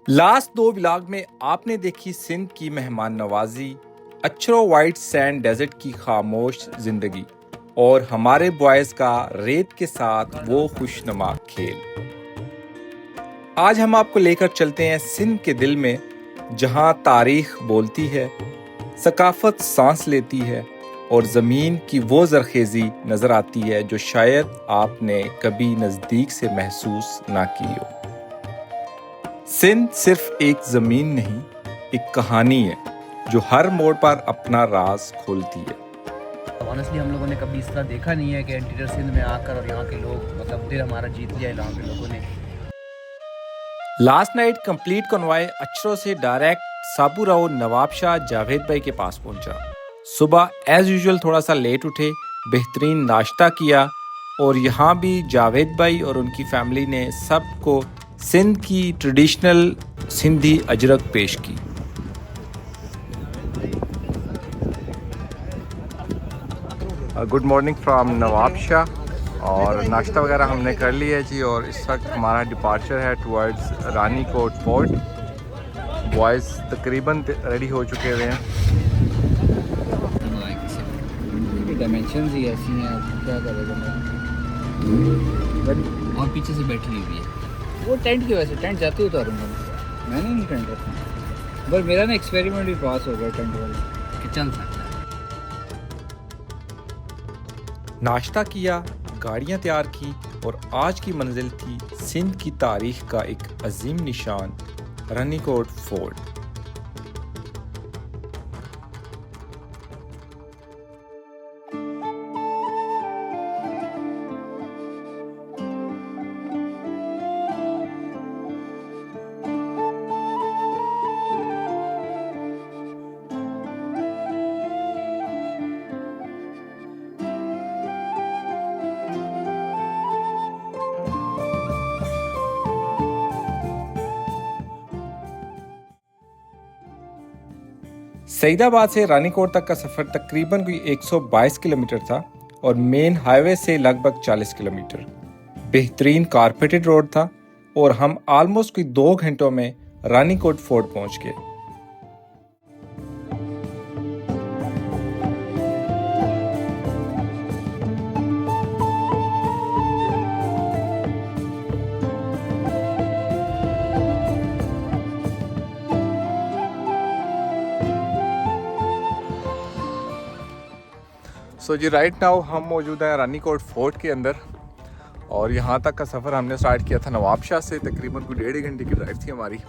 Last दो vlog में आपने देखी सिंध की मेहमान नवाजी, अक्षरों वाइट सैंड डेजर्ट की खामोश जिंदगी और हमारे बॉयज का रेत के साथ वो खुशनुमा खेल। आज हम आपको लेकर चलते हैं सिंध के दिल में, जहां तारीख बोलती है, सकाफत सांस लेती है और ज़मीन की वो जरखेज़ी नज़र आती है जो शायद आपने कभी नज़दीक से महसूस ना की हो। सिंध सिर्फ एक ज़मीन नहीं, एक कहानी है जो हर मोड़ पर अपना राज खोलती है। ऑनेस्टली हम लोगों ने कभी इस तरह देखा नहीं है कि इंटीरियर सिंध में आकर और यहाँ के लोग मतलब दिल हमारा जीत लिया यहाँ के लोगों ने। लास्ट नाइट कंप्लीट कॉन्वॉय अक्षरों से डायरेक्ट साबूराव नवाब शाह जावेद भाई के पास पहुंचा। सुबह एज यूजुअल थोड़ा सा लेट उठे, बेहतरीन नाश्ता किया और यहाँ भी जावेद भाई और उनकी फैमिली ने सबको सिंध की ट्रेडिशनल सिंधी अजरक पेश की। Good morning from Nawab Shah और नाश्ता वगैरह हमने कर लिया जी और इस वक्त हमारा डिपार्चर है टुवर्ड्स रानीकोट फोर्ट। बॉयज़ तकरीबन रेडी हो चुके हुए हैं। डायमेंशंस ही ऐसी हैं, क्या करेगा। और पीछे से बैठी हुई है वो टेंट की वजह से। टेंट जाते उतारूंगा मैंने नहीं टेंट रखा, पर मेरा ना एक्सपेरिमेंट भी पास हो गया टेंट वाला कि चल सकता है। नाश्ता किया, गाड़ियां तैयार की और आज की मंजिल थी सिंध की तारीख का एक अजीम निशान, रानीकोट फोर्ट। सईदाबाद से रानीकोट तक का सफ़र तकरीबन कोई 122 किलोमीटर था और मेन हाईवे से लगभग 40 किलोमीटर। बेहतरीन कारपेटेड रोड था और हम ऑलमोस्ट कोई 2 घंटों में रानीकोट फोर्ट पहुंच गए। सो जी राइट नाउ हम मौजूद हैं रानीकोट फोर्ट के अंदर और यहाँ तक का सफ़र हमने स्टार्ट किया था नवाब शाह से। तकरीबन कोई 1.5 घंटे की ड्राइव थी हमारी।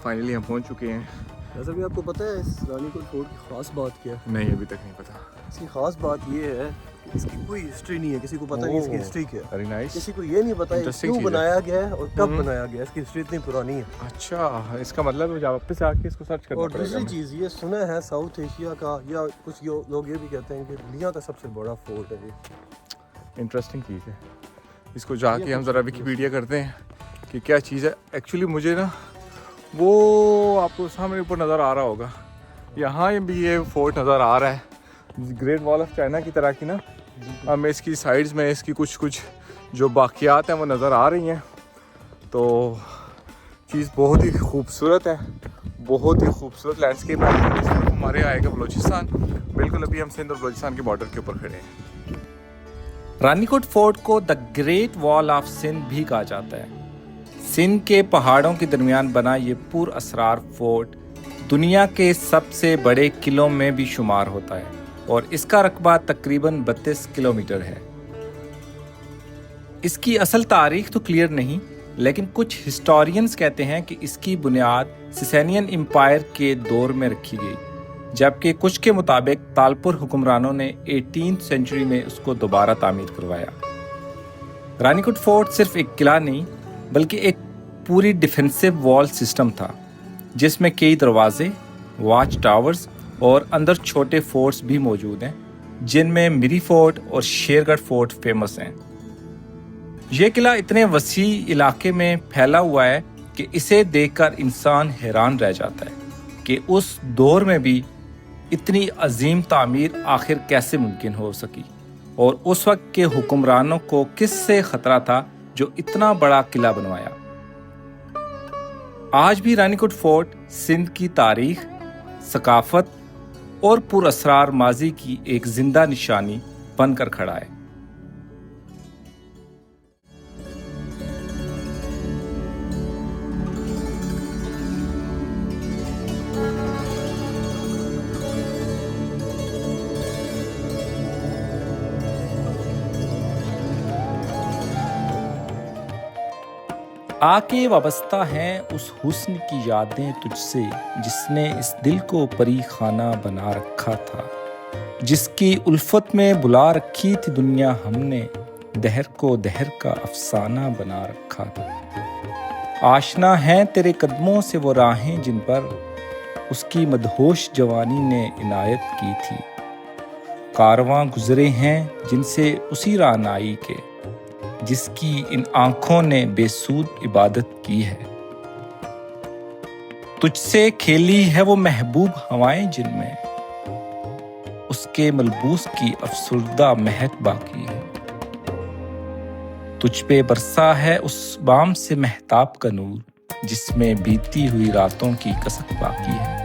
फाइनली हम पहुँच चुके हैं। वैसे भी आपको पता है इस रानीकोट फोर्ट की ख़ास बात क्या है? नहीं, अभी तक नहीं पता। इसकी ख़ास बात ये है कि इसकी कोई हिस्ट्री नहीं है, किसी को पता नहीं इसकी हिस्ट्री क्या है। Very nice. किसी को ये नहीं पता है क्यों बनाया गया है और कब बनाया गया है। इसकी हिस्ट्री इतनी पुरानी है। अच्छा, इसका मतलब जब वापस आके इसको सर्च करना और पड़ेगा। दूसरी चीज़ ये सुना है साउथ एशिया का या कुछ लोग ये भी कहते हैं कि दुनिया का सबसे बड़ा फोर्ट है ये। इंटरेस्टिंग चीज़ है। इसको जाके हम ज़रा विकिपीडिया करते हैं कि क्या चीज़ है। एक्चुअली मुझे ना वो आपको सामने ऊपर नज़र आ रहा होगा, यहाँ भी ये फोर्ट नज़र आ रहा है, ग्रेट वॉल ऑफ चाइना की तरह की ना। हमें इसकी साइड्स में इसकी कुछ जो बाकियात हैं वो नज़र आ रही हैं। तो चीज़ बहुत ही खूबसूरत है, बहुत ही खूबसूरत लैंडस्केप है। इस तरफ हमारे आएगा बलूचिस्तान। बिल्कुल अभी हम सिंध और बलूचिस्तान के बॉर्डर के ऊपर खड़े हैं। रानीकोट फोर्ट को the great wall of Sindh भी कहा जाता है। सिंध के पहाड़ों के दरमियान बना ये पुर असरार फोर्ट दुनिया के सबसे बड़े किलों में भी शुमार होता है और इसका रकबा तकरीबन 32 किलोमीटर है। इसकी असल तारीख तो क्लियर नहीं, लेकिन कुछ हिस्टोरियंस कहते हैं कि इसकी बुनियाद सिसेनियन एम्पायर के दौर में रखी गई, जबकि कुछ के मुताबिक तालपुर हुक्मरानों ने 18th सेंचुरी में उसको दोबारा तामीर करवाया। रानीकोट फोर्ट सिर्फ एक किला नहीं बल्कि एक पूरी डिफेंसिव वॉल सिस्टम था, जिसमें कई दरवाजे, वॉच टावर्स और अंदर छोटे फोर्ट्स भी मौजूद हैं, जिनमें मिरी फोर्ट और शेरगढ़ फोर्ट फेमस हैं। यह किला इतने वसी इलाके में फैला हुआ है कि इसे देखकर इंसान हैरान रह जाता है कि उस दौर में भी इतनी अजीम तामीर आखिर कैसे मुमकिन हो सकी और उस वक्त के हुक्मरानों को किससे खतरा था जो इतना बड़ा किला बनवाया। आज भी रानीकोट फोर्ट सिंध की तारीख, सकाफत और पुरअसरार माजी की एक जिंदा निशानी बनकर खड़ा है। आके वाबस्ता हैं उस हुस्न की यादें तुझसे, जिसने इस दिल को परी खाना बना रखा था, जिसकी उल्फत में बुला रखी थी दुनिया हमने, दहर को दहर का अफसाना बना रखा था। आशना हैं तेरे कदमों से वो राहें जिन पर उसकी मदहोश जवानी ने इनायत की थी। कारवां गुजरे हैं जिनसे उसी राहनाई के, जिसकी इन आंखों ने बेसूद इबादत की है। तुझसे खेली है वो महबूब हवाएं जिनमें उसके मलबूस की अफसुर्दा महक बाकी है। तुझ पे बरसा है उस बाम से महताब का नूर, जिसमें बीती हुई रातों की कसक बाकी है।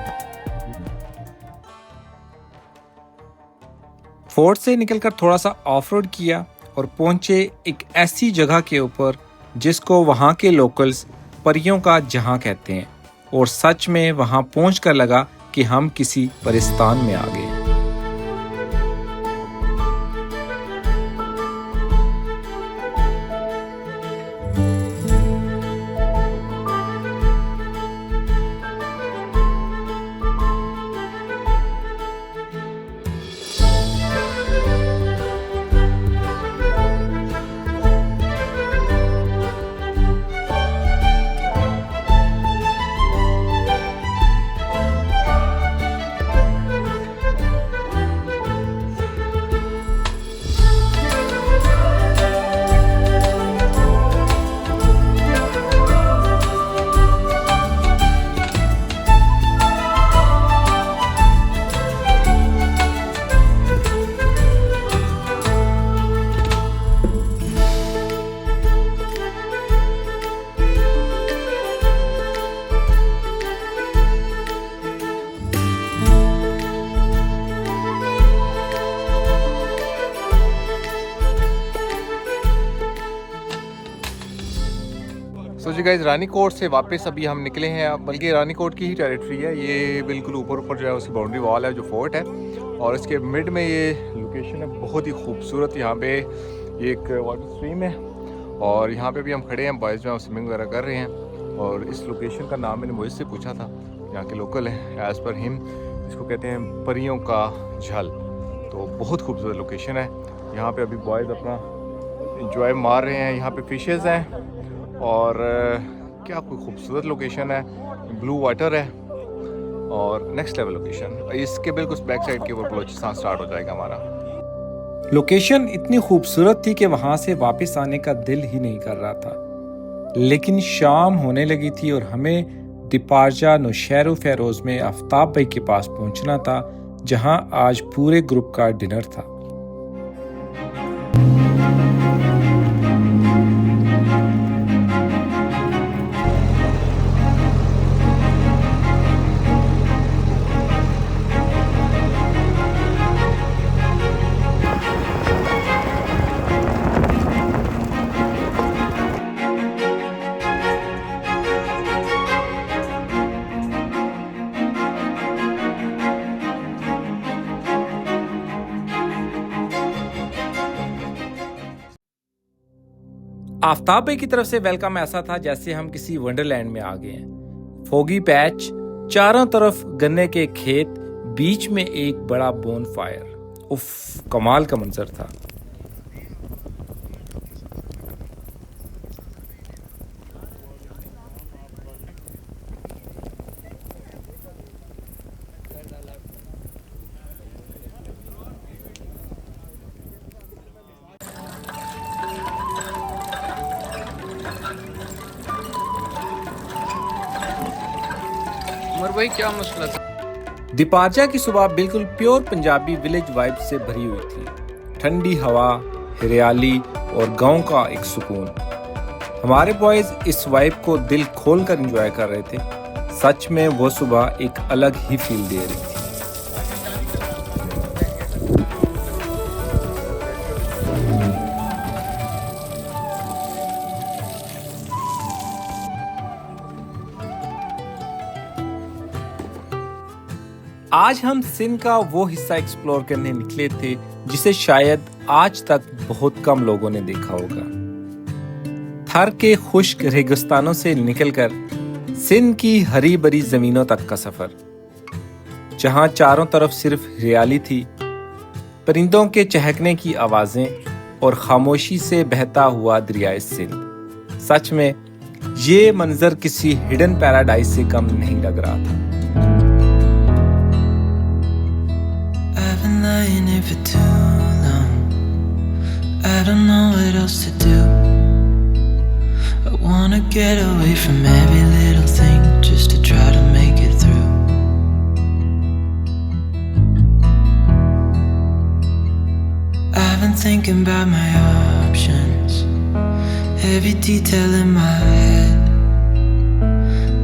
फोर्ट से निकलकर थोड़ा सा ऑफ रोड किया और पहुंचे एक ऐसी जगह के ऊपर जिसको वहाँ के लोकल्स परियों का जहां कहते हैं, और सच में वहाँ पहुंचकर लगा कि हम किसी परिस्तान में आ गए। सो जी गाइस, रानीकोट से वापस अभी हम निकले हैं, बल्कि रानीकोट की ही टेरिटरी है ये। बिल्कुल ऊपर ऊपर जो है उसकी बाउंड्री वॉल है जो फोर्ट है, और इसके मिड में ये लोकेशन है बहुत ही खूबसूरत। यहाँ पे ये एक वाटर स्ट्रीम है और यहाँ पे भी हम खड़े हैं, बॉयज़ जो हैं स्विमिंग वगैरह कर रहे हैं। और इस लोकेशन का नाम मैंने मोहित से पूछा था, यहाँ के लोकल है, एज़ पर हिम इसको कहते हैं परियों का झल। तो बहुत खूबसूरत लोकेशन है। यहाँ पे अभी बॉयज़ अपना इंजॉय मार रहे हैं। यहाँ पे फिशेज़ हैं और क्या कोई खूबसूरत लोकेशन है, ब्लू वाटर है और नेक्स्ट लेवल लोकेशन। इसके बिल्कुल बैक साइड के ऊपर बलोचिस्तान स्टार्ट हो जाएगा हमारा। लोकेशन इतनी खूबसूरत थी कि वहां से वापस आने का दिल ही नहीं कर रहा था, लेकिन शाम होने लगी थी और हमें दिपारजा नौशहर फेरोज में आफ्ताब भाई के पास पहुंचना था, जहां आज पूरे ग्रुप का डिनर था। आफ्ताब भाई की तरफ से वेलकम ऐसा था जैसे हम किसी वंडरलैंड में आ गए हैं। फोगी पैच, चारों तरफ गन्ने के खेत, बीच में एक बड़ा बोन फायर। उफ, कमाल का मंजर था। उमर भाई क्या मसला था? दिपारजा की सुबह बिल्कुल प्योर पंजाबी विलेज वाइब से भरी हुई थी। ठंडी हवा, हरियाली और गांव का एक सुकून। हमारे बॉयज इस वाइब को दिल खोल कर एंजॉय कर रहे थे। सच में वो सुबह एक अलग ही फील दे रही थी। आज हम सिंध का वो हिस्सा एक्सप्लोर करने निकले थे जिसे शायद आज तक बहुत कम लोगों ने देखा होगा। थर के खुश्क रेगिस्तानों से निकलकर सिंध की हरी भरी जमीनों तक का सफर, जहां चारों तरफ सिर्फ हरियाली थी, परिंदों के चहकने की आवाजें और खामोशी से बहता हुआ दरियाए सिंध। सच में ये मंजर किसी हिडन पैराडाइज से कम नहीं लग रहा था। Lying here for too long. I don't know what else to do. I wanna get away from every little thing just to try to make it through. I've been thinking about my options, every detail in my head,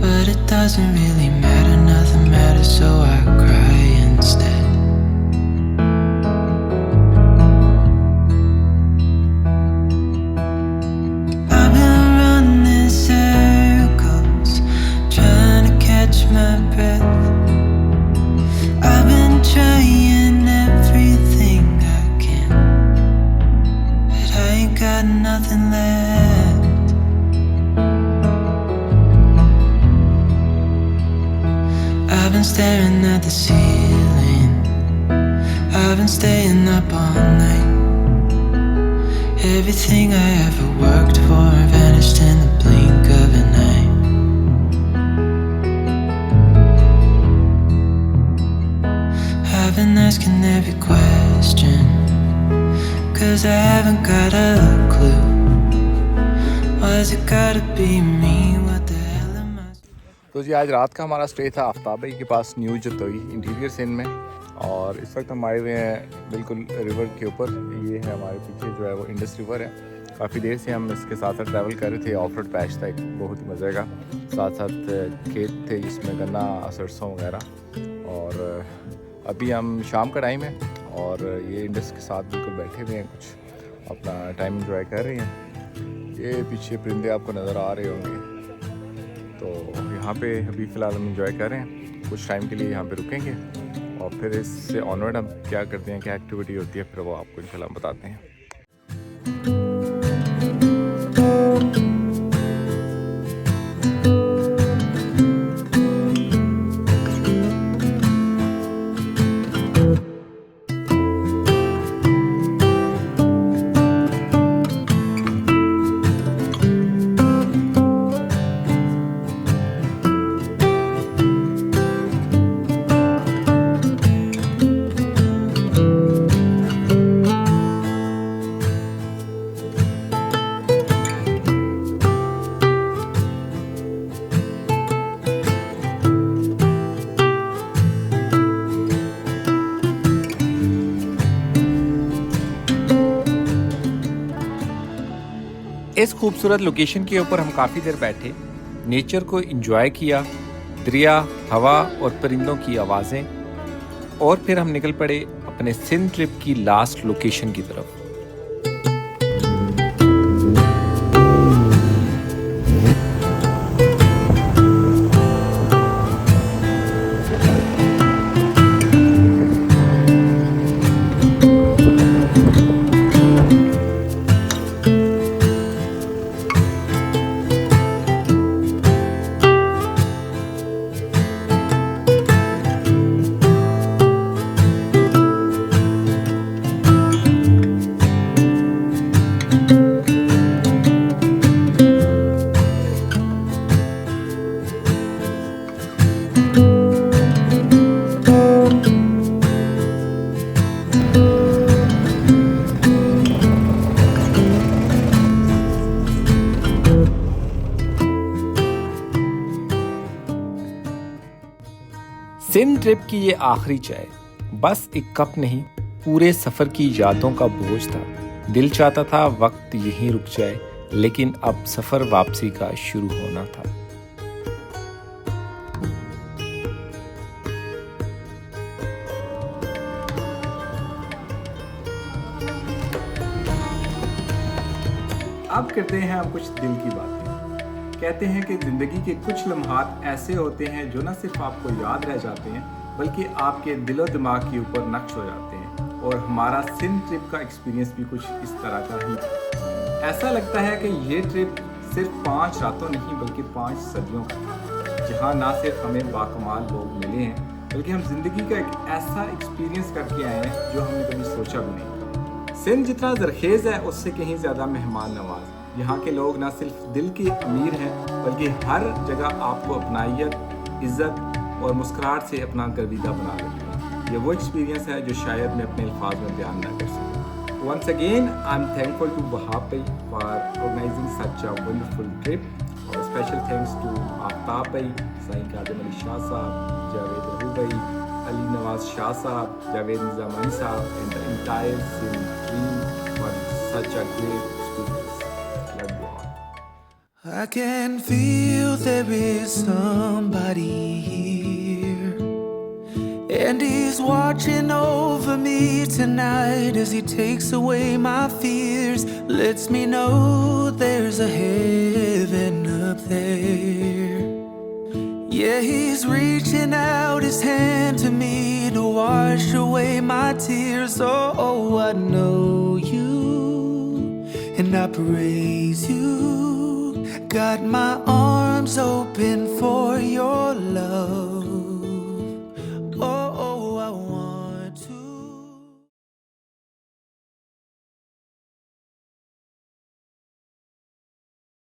but it doesn't really matter, nothing matters, so I cry instead. I've been staring at the ceiling, I've been staying up all night. Everything I ever worked for vanished in the blink of an eye. I've been asking every question, 'cause I haven't got a clue. Why's it gotta be me? What the hell am I? तो जी आज रात का हमारा stay था आफ्ताबई के पास, new Jatoi, interior Sindh में। और इस वक्त हम आए हुए हैं बिल्कुल रिवर के ऊपर। ये है हमारे पीछे जो है वो इंडस रिवर है। काफ़ी देर से हम इसके साथ साथ ट्रैवल कर रहे थे। ऑफ रोड पैच था एक बहुत ही मज़े का, साथ साथ खेत थे जिसमें गन्ना, सरसों वगैरह। और अभी हम शाम का टाइम है और ये इंडस के साथ बिल्कुल बैठे हुए हैं, कुछ अपना टाइम एंजॉय कर रहे हैं। ये पीछे परिंदे आपको नज़र आ रहे होंगे। तो यहाँ पे अभी फ़िलहाल हम एंजॉय कर रहे हैं, कुछ टाइम के लिए यहाँ पे रुकेंगे और फिर इससे ऑनवर्ड हम क्या करते हैं, क्या एक्टिविटी होती है, फिर वो आपको इंशाल्लाह बताते हैं। इस खूबसूरत लोकेशन के ऊपर हम काफ़ी देर बैठे, नेचर को एंजॉय किया, दरिया, हवा और परिंदों की आवाज़ें, और फिर हम निकल पड़े अपने सिंध ट्रिप की लास्ट लोकेशन की तरफ। सिंध ट्रिप की ये आखिरी चाय बस एक कप नहीं, पूरे सफर की यादों का बोझ था। दिल चाहता था वक्त यहीं रुक जाए, लेकिन अब सफ़र वापसी का शुरू होना था। अब करते हैं हम कुछ दिल की बातें। कहते हैं कि ज़िंदगी के कुछ लम्हात ऐसे होते हैं जो न सिर्फ आपको याद रह जाते हैं बल्कि आपके दिलो दिमाग के ऊपर नक्श हो जाते हैं। और हमारा सिंध ट्रिप का एक्सपीरियंस भी कुछ इस तरह का ही था। ऐसा लगता है कि ये ट्रिप सिर्फ 5 रातों नहीं बल्कि 5 सदियों का था, जहाँ ना सिर्फ हमें बाकमाल लोग मिले हैं बल्कि हम ज़िंदगी का एक ऐसा एक्सपीरियंस करके आए हैं जो हमने कभी सोचा भी नहीं था। सिंध जितना जरखेज़ है उससे कहीं ज़्यादा मेहमान नवाज। यहाँ के लोग ना सिर्फ दिल के अमीर हैं बल्कि हर जगह आपको अपनाइयत, इज़्ज़त और मुस्कुराहट से अपना गर्विदा बना लेते हैं। ये वो एक्सपीरियंस है जो शायद मैं अपने अल्फाज में बयान ना कर सकूँ। Once again, I'm thankful to Wahab for organizing such a wonderful trip. और special thanks to आफ्ताब भाई, साईं कादिम अली शाह साहब, जावेद रहू भाई, Ali Nawaz Shah Sahab, Javed Nizamani Sahab, and the entire Sindh team for such a great experience. Love you all. I can feel there is somebody here, and he's watching over me tonight as he takes away my fears, lets me know there's a heaven up there. Yeah, he's reaching out his hand to me to wash away my tears. Oh, I know you and I praise you. Got my arms open for your love.